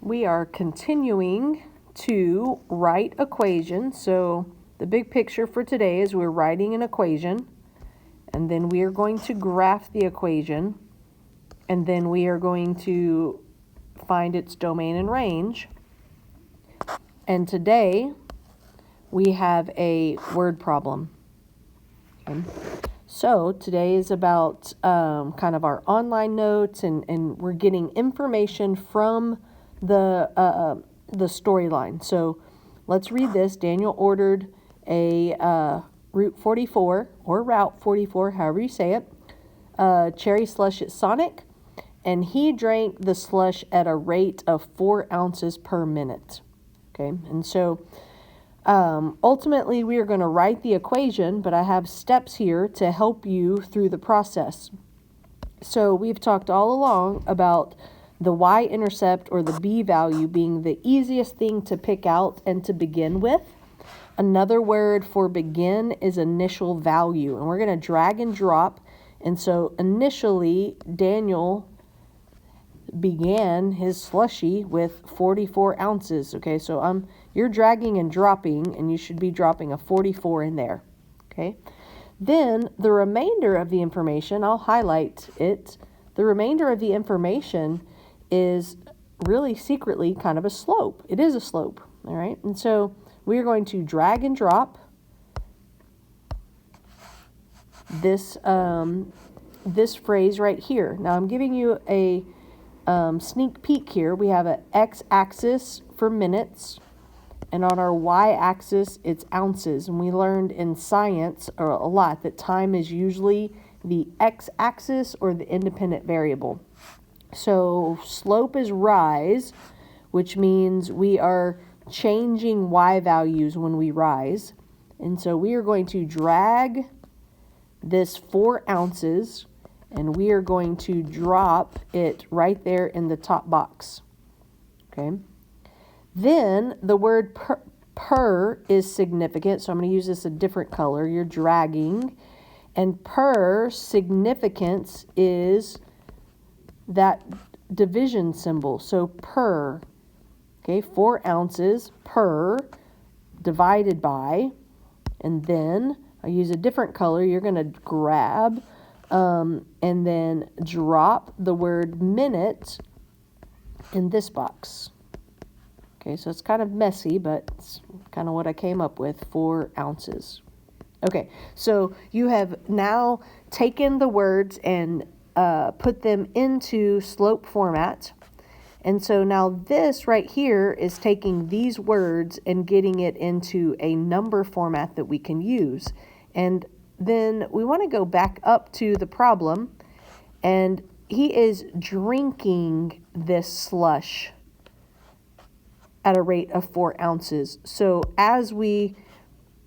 we are continuing to write equations. So the big picture for today is we're writing an equation, and then we are going to graph the equation, and then we are going to find its domain and range. And today we have a word problem. Okay. So today is about kind of our online notes, and we're getting information from the storyline. So let's read this. Daniel ordered a Route 44, or Route 44, however you say it, cherry slush at Sonic, and he drank the slush at a rate of 4 ounces per minute. Okay, and so ultimately we are going to write the equation, but I have steps here to help you through the process. So we've talked all along about the y-intercept, or the b value, being the easiest thing to pick out and to begin with. Another word for begin is initial value, and we're going to drag and drop. And so initially Daniel began his slushy with 44 ounces. Okay, so you're dragging and dropping, and you should be dropping a 44 in there. Okay, then the remainder of the information, I'll highlight it. The remainder of the information is really secretly kind of a slope. It is a slope, all right? And so we're going to drag and drop this this phrase right here. Now I'm giving you a sneak peek here. We have an x-axis for minutes, and on our y-axis it's ounces. And we learned in science a lot that time is usually the x-axis or the independent variable. So slope is rise, which means we are changing y values when we rise. And so we are going to drag this 4 ounces, and we are going to drop it right there in the top box. Okay. Then the word per is significant, so I'm going to use this a different color. You're dragging, and per significance is that division symbol. So per, okay, 4 ounces per divided by, and then I use a different color. You're going to grab and then drop the word minute in this box. Okay, so it's kind of messy, but it's kind of what I came up with, 4 ounces. Okay, so you have now taken the words and put them into slope format. And so now this right here is taking these words and getting it into a number format that we can use. And then we want to go back up to the problem, and he is drinking this slush at a rate of 4 ounces. So as we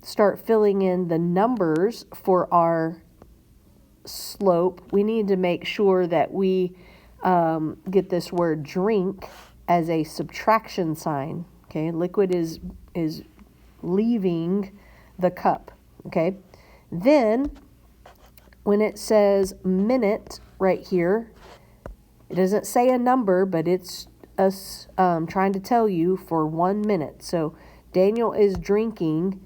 start filling in the numbers for our slope, we need to make sure that we get this word drink as a subtraction sign. Okay, liquid is leaving the cup. Okay, then when it says minute right here, it doesn't say a number, but it's us trying to tell you for 1 minute. So Daniel is drinking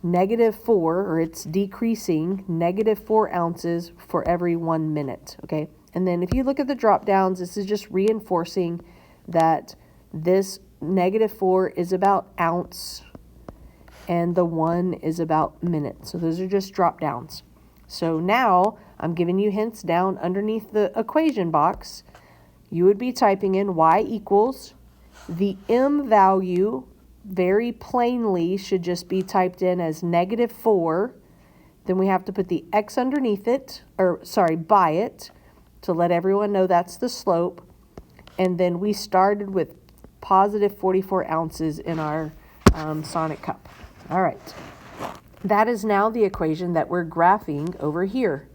-4, or it's decreasing -4 ounces for every 1 minute. Okay, and then if you look at the drop downs, this is just reinforcing that this -4 is about ounce and the 1 is about minute. So those are just drop downs. So now I'm giving you hints down underneath the equation box. You would be typing in y equals the m value. Very plainly should just be typed in as -4. Then we have to put the x underneath it, by it, to let everyone know that's the slope. And then we started with positive 44 ounces in our Sonic cup. All right. That is now the equation that we're graphing over here.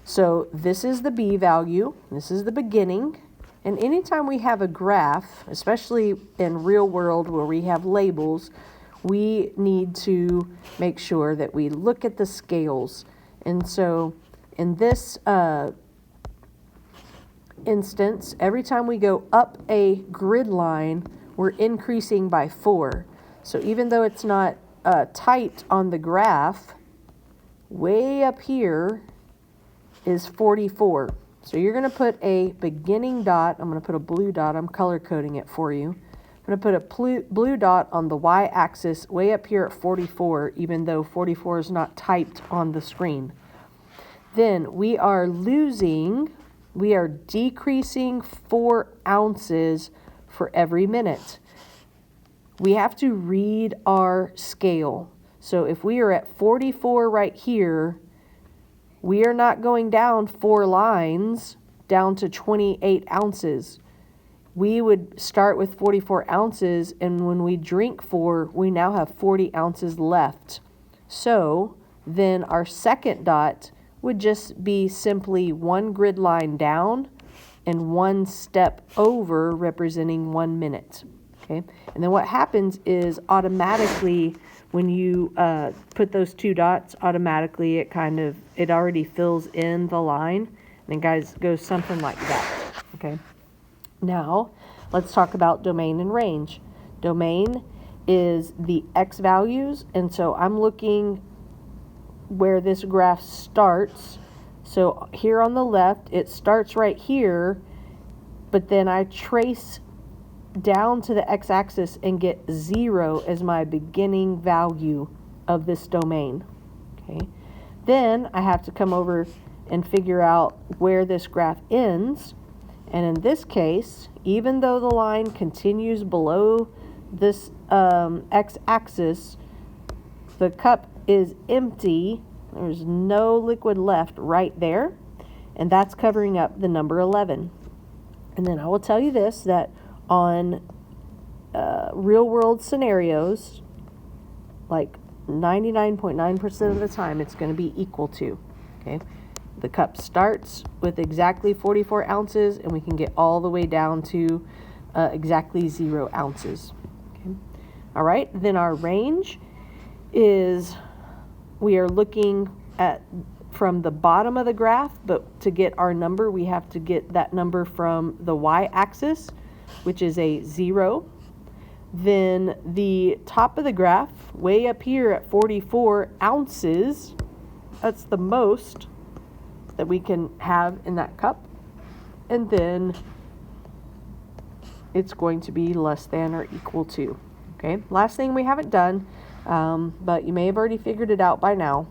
So this is the b value. This is the beginning. And anytime we have a graph, especially in real world where we have labels, we need to make sure that we look at the scales. And so in this instance, every time we go up a grid line, we're increasing by 4. So even though it's not tight on the graph, way up here is 44. So you're going to put a beginning dot. I'm going to put a blue dot. I'm color coding it for you. I'm going to put a blue dot on the y-axis way up here at 44, even though 44 is not typed on the screen. Then we are decreasing 4 ounces for every minute. We have to read our scale. So if we are at 44 right here, we are not going down 4 lines down to 28 ounces. We would start with 44 ounces, and when we drink 4, we now have 40 ounces left. So then our second dot would just be simply 1 grid line down and 1 step over, representing 1 minute. Okay, and then what happens is automatically when you put those 2 dots, automatically it already fills in the line, and it goes something like that. Okay. Now, let's talk about domain and range. Domain is the X values, and so I'm looking where this graph starts. So here on the left, it starts right here, but then I trace down to the x-axis and get 0 as my beginning value of this domain. Okay. Then I have to come over and figure out where this graph ends. And in this case, even though the line continues below this x-axis, the cup is empty. There's no liquid left right there, and that's covering up the number 11. And then I will tell you this, that on real-world scenarios, like 99.9% of the time, it's going to be equal to. Okay. The cup starts with exactly 44 ounces, and we can get all the way down to exactly 0 ounces. Okay. All right, then our range is, we are looking at from the bottom of the graph, but to get our number, we have to get that number from the y-axis, which is a 0. Then the top of the graph, way up here at 44 ounces, that's the most that we can have in that cup, and then it's going to be less than or equal to. Okay, last thing we haven't done, but you may have already figured it out by now,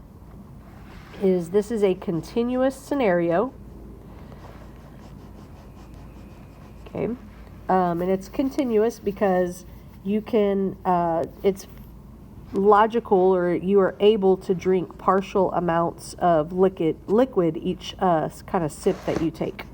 is this is a continuous scenario. Okay, and it's continuous because you can, it's logical, or you are able to drink partial amounts of liquid each kind of sip that you take.